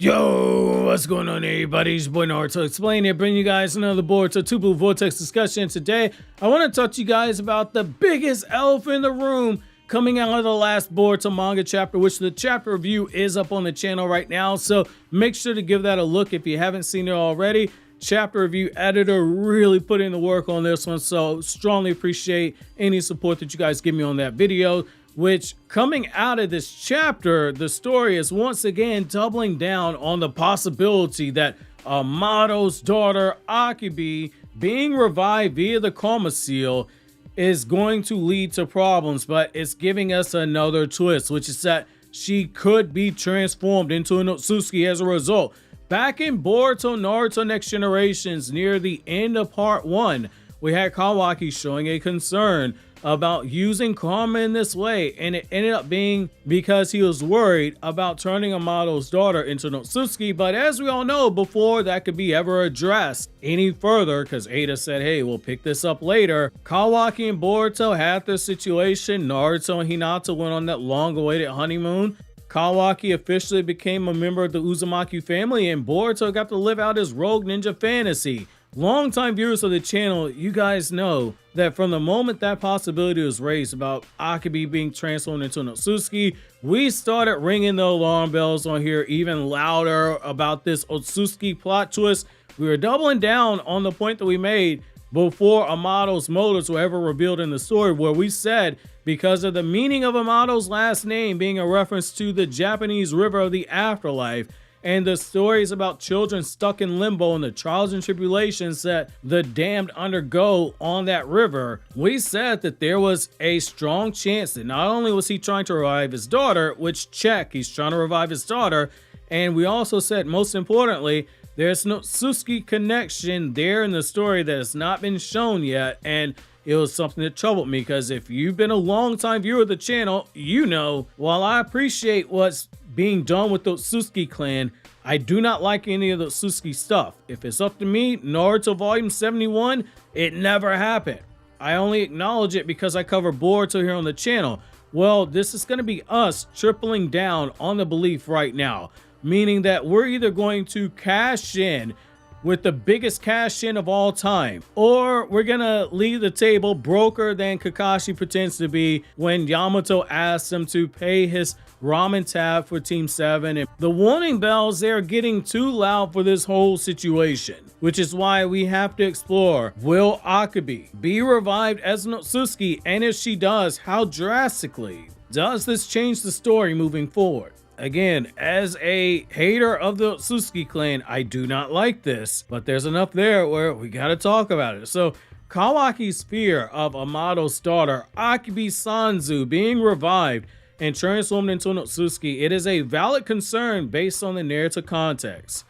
Yo, what's going on everybody? It's your boy Naruto Explain here, bringing you guys another Boruto 2 Blue Vortex discussion. Today, I want to talk to you guys about the biggest elephant in the room coming out of the last Boruto manga chapter, which the chapter review is up on the channel right now. So make sure to give that a look if you haven't seen it already. Chapter review editor really put in the work on this one, so strongly appreciate any support that you guys give me on that video. Which, coming out of this chapter, the story is once again doubling down on the possibility that Amado's daughter Akebi being revived via the Karma Seal is going to lead to problems, but it's giving us another twist, which is that she could be transformed into an Otsutsuki as a result. Back in Boruto Naruto Next Generations, near the end of part 1, we had Kawaki showing a concern about using karma in this way, and it ended up being because he was worried about turning Amado's daughter into an Otsutsuki. But as we all know, before that could be ever addressed any further, because Ada said, hey, we'll pick this up later, Kawaki and Boruto had their situation. Naruto and Hinata went on that long-awaited honeymoon. Kawaki officially became a member of the Uzumaki family, and Boruto got to live out his rogue ninja fantasy. Longtime viewers of the channel, you guys know that from the moment that possibility was raised about Akebi being transformed into an Otsutsuki, we started ringing the alarm bells on here even louder about this Otsutsuki plot twist. We were doubling down on the point that we made before Amado's motives were ever revealed in the story, where we said because of the meaning of Amado's last name being a reference to the Japanese river of the afterlife, and the stories about children stuck in limbo and the trials and tribulations that the damned undergo on that river, we said that there was a strong chance that not only was he trying to revive his daughter, which check, he's trying to revive his daughter, and we also said, most importantly, there's no Otsutsuki connection there in the story that has not been shown yet. And it was something that troubled me, because if you've been a long-time viewer of the channel, you know, while I appreciate what's being done with the Otsutsuki clan, I do not like any of the Otsutsuki stuff. If it's up to me, Naruto Volume 71, it never happened. I only acknowledge it because I cover Boruto here on the channel. Well, this is going to be us tripling down on the belief right now, meaning that we're either going to cash in with the biggest cash in of all time, or we're gonna leave the table broker than Kakashi pretends to be when Yamato asks him to pay his ramen tab for Team 7. And the warning bells, they're getting too loud for this whole situation, which is why we have to explore, will Akebi be revived as an Otsutsuki, and if she does, how drastically does this change the story moving forward? Again, as a hater of the Otsutsuki clan, I do not like this, but there's enough there where we gotta talk about it. So, Kawakis Fear of Amado's daughter, Akebi Sanzu, being revived and transformed into an Otsutsuki, it is a valid concern based on the narrative context.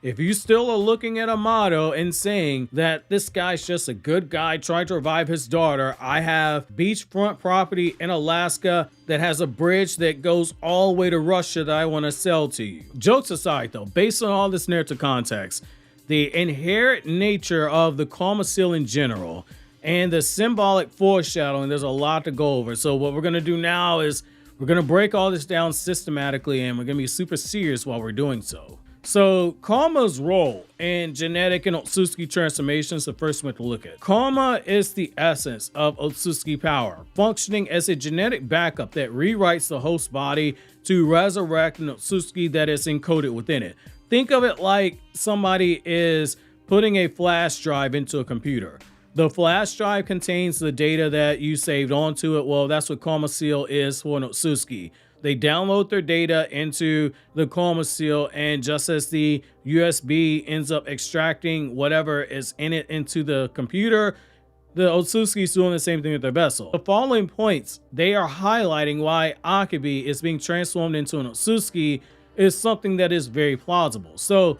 If you still are looking at Amado and saying that this guy's just a good guy trying to revive his daughter, I have beachfront property in Alaska that has a bridge that goes all the way to Russia that I want to sell to you. Jokes aside though, based on all this narrative context, the inherent nature of the Karma Seal in general, and the symbolic foreshadowing, there's a lot to go over. So what we're going to do now is we're going to break all this down systematically, and we're going to be super serious while we're doing so. So, Karma's role in genetic and Otsutsuki transformations, the first one to look at. Karma is the essence of Otsutsuki power, functioning as a genetic backup that rewrites the host body to resurrect an Otsutsuki that is encoded within it. Think of it like somebody is putting a flash drive into a computer. The flash drive contains the data that you saved onto it. Well, that's what Karma Seal is for an Otsutsuki. They download their data into the Karma Seal, and just as the USB ends up extracting whatever is in it into the computer, the Otsutsuki is doing the same thing with their vessel. The following points, they are highlighting why Akebi is being transformed into an Otsutsuki is something that is very plausible. So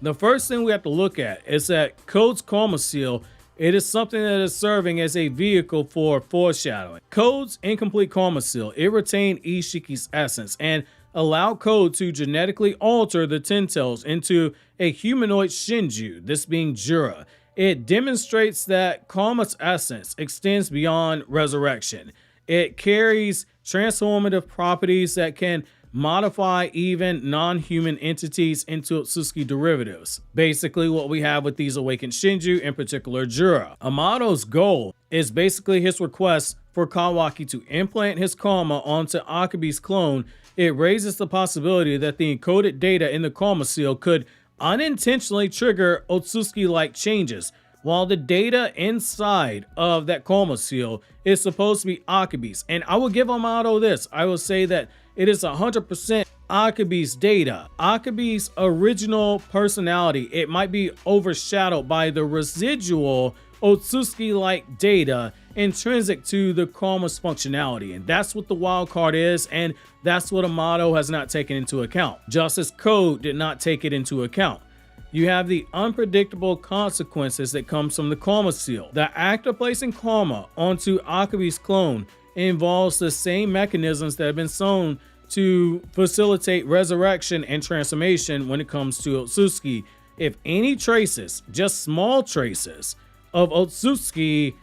the first thing we have to look at is that Code's Karma Seal, it is something that is serving as a vehicle for foreshadowing. Code's incomplete Karma Seal, it retained Ishiki's essence and allowed Code to genetically alter the Ten Tails into a humanoid Shinju, this being Jura. It demonstrates that Karma's essence extends beyond resurrection. It carries transformative properties that can modify even non-human entities into Otsutsuki derivatives. Basically what we have with these awakened Shinju, in particular Jura. Amado's goal is basically his request for Kawaki to implant his karma onto Akebi's clone. It raises the possibility that the encoded data in the karma seal could unintentionally trigger Otsutsuki-like changes, while the data inside of that karma seal is supposed to be Akebi's. And I will give Amado this. I will say that it is 100% Akebi's data. Akebi's original personality, it might be overshadowed by the residual Otsutsuki-like data intrinsic to the karma's functionality. And that's what the wild card is, and that's what Amado has not taken into account. Justice Code did not take it into account. You have the unpredictable consequences that comes from the karma seal. The act of placing karma onto Akebi's clone involves the same mechanisms that have been shown to facilitate resurrection and transformation when it comes to Otsutsuki. If any traces, just small traces, of Otsutsuki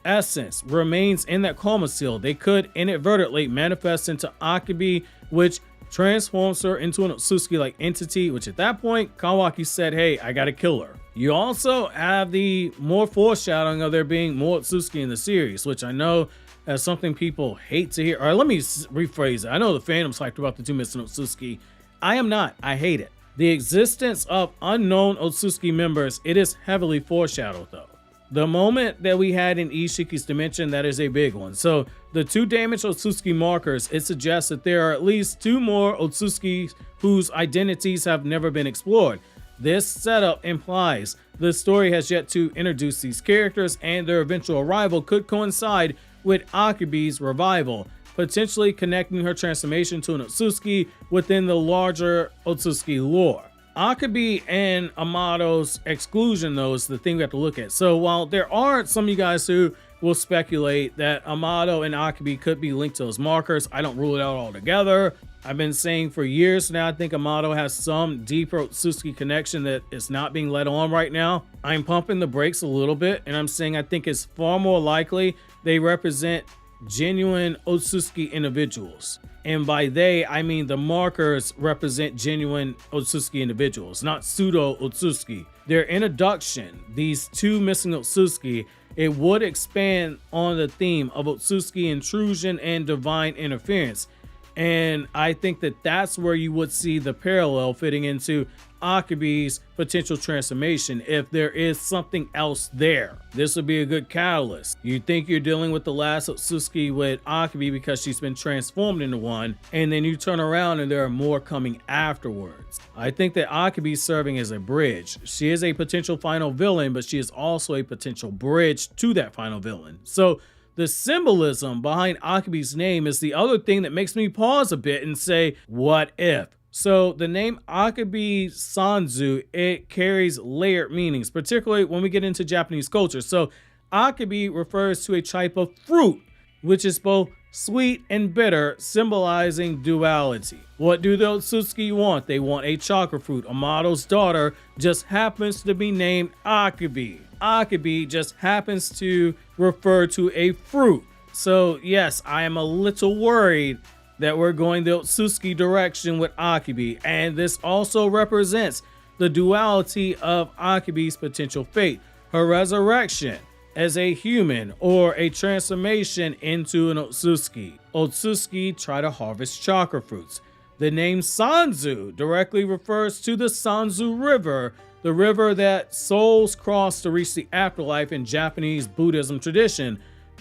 essence remains in that karma seal, they could inadvertently manifest into Akebei, which transforms her into an Otsutsuki-like entity, which at that point, Kawaki said, hey, I gotta kill her. You also have the more foreshadowing of there being more Otsutsuki in the series, which I know as something people hate to hear. Or let me rephrase it. I know the fandom's hyped about the two missing Otsutsuki. I am not. I hate it. The existence of unknown Otsutsuki members, it is heavily foreshadowed though. The moment that we had in Ishiki's dimension, that is a big one. So the two damaged Otsutsuki markers, it suggests that there are at least two more Otsutsuki whose identities have never been explored. This setup implies the story has yet to introduce these characters, and their eventual arrival could coincide with Akebei's revival, potentially connecting her transformation to an Otsutsuki within the larger Otsutsuki lore. Akebei and Amado's exclusion, though, is the thing we have to look at. So while there are some of you guys who will speculate that Amado and Akebei could be linked to those markers, I don't rule it out altogether. I've been saying for years now, I think Amado has some deeper Otsutsuki connection that is not being let on right now. I'm pumping the brakes a little bit, and I'm saying I think it's far more likely they represent genuine Otsutsuki individuals. And by they, I mean the markers represent genuine Otsutsuki individuals, not pseudo Otsutsuki. Their introduction, these two missing Otsutsuki, it would expand on the theme of Otsutsuki intrusion and divine interference. And I think that that's where you would see the parallel fitting into Akebei's potential transformation if there is something else there. This would be a good catalyst. You think you're dealing with the last Otsutsuki with Akebei because she's been transformed into one, and then you turn around and there are more coming afterwards. I think that Akebei's serving as a bridge. She is a potential final villain, but she is also a potential bridge to that final villain. So the symbolism behind Akebei's name is the other thing that makes me pause a bit and say, what if? So the name Akebei Sanzu, it carries layered meanings, particularly when we get into Japanese culture. So Akebei refers to a type of fruit, which is both sweet and bitter, symbolizing duality. What do the Otsutsuki want? They want a chakra fruit. Amado's daughter just happens to be named Akebei. Akebei just happens to refer to a fruit. So yes, I am a little worried that we're going the Otsutsuki direction with Akebei, and this also represents the duality of Akebei's potential fate, her resurrection as a human or a transformation into an Otsutsuki. Otsutsuki try to harvest chakra fruits. The name Sanzu directly refers to the Sanzu River, the river that souls cross to reach the afterlife in Japanese Buddhism tradition.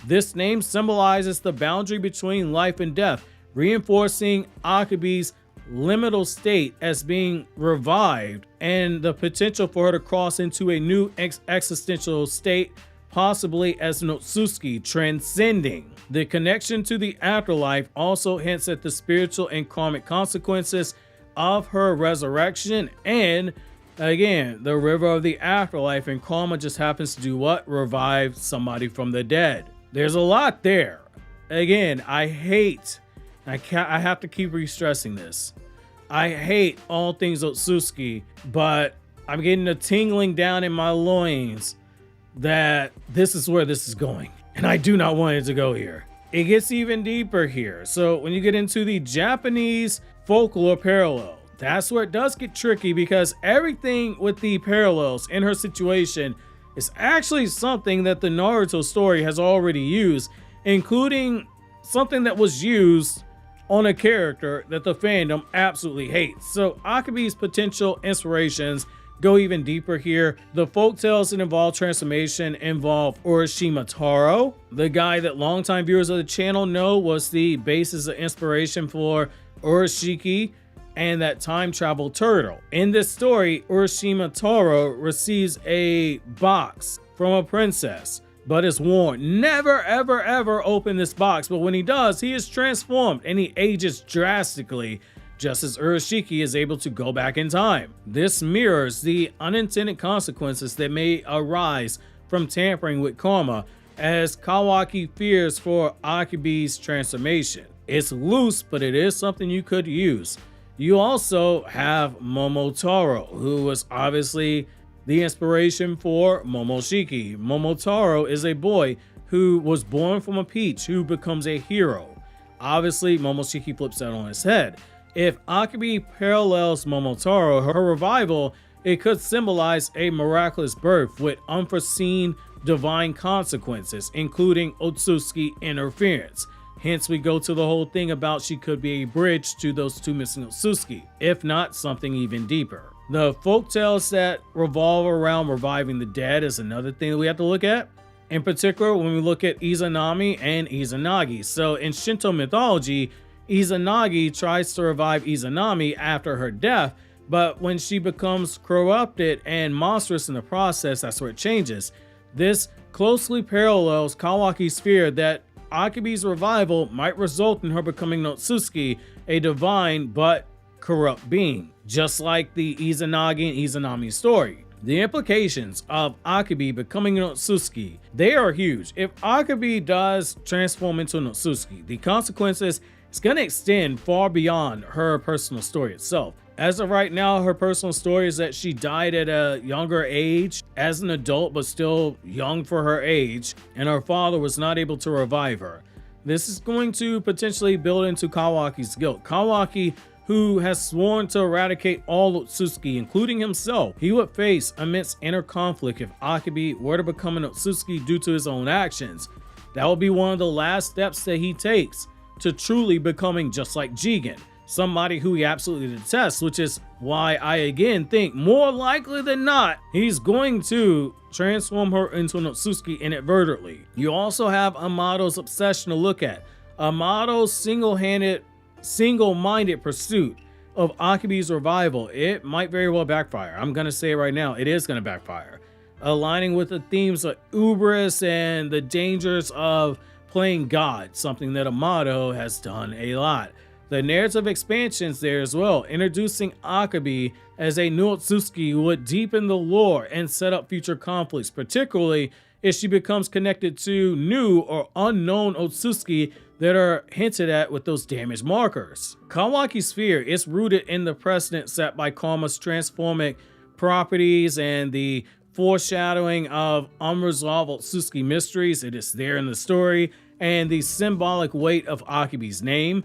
This name symbolizes the boundary between life and death, reinforcing Akebei's liminal state as being revived and the potential for her to cross into a new existential state, possibly as an Otsutsuki, transcending. The connection to the afterlife also hints at the spiritual and karmic consequences of her resurrection, and again, the river of the afterlife and karma just happens to do what? Revive somebody from the dead. There's a lot there. Again, I have to keep re-stressing this. I hate all things Otsutsuki, but I'm getting a tingling down in my loins that this is where this is going. And I do not want it to go here. It gets even deeper here. So when you get into the Japanese Folklore Parallel. That's where it does get tricky, because everything with the parallels in her situation is actually something that the Naruto story has already used, including something that was used on a character that the fandom absolutely hates. So Akebi's potential inspirations go even deeper here. The folktales that involve transformation involve Urashima Taro, the guy that longtime viewers of the channel know was the basis of inspiration for Urashiki and that time travel turtle. In this story, Urashima Taro receives a box from a princess, but is warned never ever ever open this box. But when he does, he is transformed and he ages drastically, just as Urashiki is able to go back in time. This mirrors the unintended consequences that may arise from tampering with karma, as Kawaki fears for Akebi's transformation. It's loose, but it is something you could use. You also have Momotaro, who was obviously the inspiration for Momoshiki. Momotaro is a boy who was born from a peach who becomes a hero. Obviously, Momoshiki flips that on his head. If Akebi parallels Momotaro, her revival, it could symbolize a miraculous birth with unforeseen divine consequences, including Otsutsuki interference. Hence, we go to the whole thing about she could be a bridge to those two missing Otsutsuki, if not something even deeper. The folktales that revolve around reviving the dead is another thing that we have to look at. In particular, when we look at Izanami and Izanagi. So in Shinto mythology, Izanagi tries to revive Izanami after her death, but when she becomes corrupted and monstrous in the process, that's where it changes. This closely parallels Kawaki's fear that Akebi's revival might result in her becoming an Otsutsuki, a divine but corrupt being, just like the Izanagi and Izanami story. The implications of Akebi becoming an Otsutsuki, they are huge. If Akebi does transform into an Otsutsuki, the consequences is going to extend far beyond her personal story itself. As of right now, her personal story is that she died at a younger age as an adult, but still young for her age, and her father was not able to revive her. This is going to potentially build into Kawaki's guilt. Kawaki, who has sworn to eradicate all Otsutsuki, including himself, he would face immense inner conflict if Akebi were to become an Otsutsuki due to his own actions. That will be one of the last steps that he takes to truly becoming just like Jigen, somebody who he absolutely detests, which is why I again think more likely than not he's going to transform her into an Otsutsuki inadvertently. You also have Amado's obsession to look at. Amado's single-minded pursuit of Akebi's revival, it might very well backfire. I'm gonna say it right now, it is gonna backfire, aligning with the themes of hubris and the dangers of playing God, something that Amado has done a lot. The narrative expansions there as well, introducing Akebi as a new Otsutsuki would deepen the lore and set up future conflicts, particularly if she becomes connected to new or unknown Otsutsuki that are hinted at with those damaged markers. Kawakis Fear is rooted in the precedent set by karma's transformic properties and the foreshadowing of unresolved Otsutsuki mysteries. It is there in the story, and the symbolic weight of Akebi's name.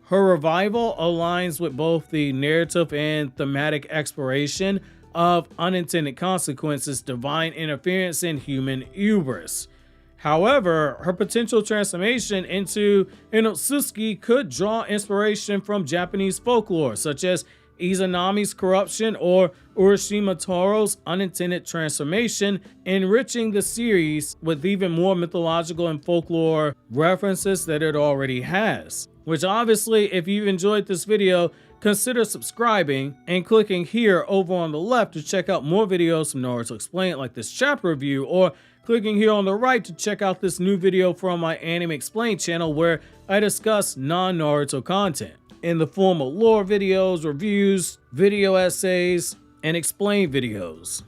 Her revival aligns with both the narrative and thematic exploration of unintended consequences, divine interference, and human hubris. However, her potential transformation into an Otsutsuki could draw inspiration from Japanese folklore, such as Izanami's corruption or Urashima Taro's unintended transformation, enriching the series with even more mythological and folklore references that it already has. Which obviously, if you've enjoyed this video, consider subscribing and clicking here over on the left to check out more videos from Naruto Explained, like this chapter review, or clicking here on the right to check out this new video from my Anime Explained channel where I discuss non-Naruto content in the form of lore videos, reviews, video essays, and explain videos.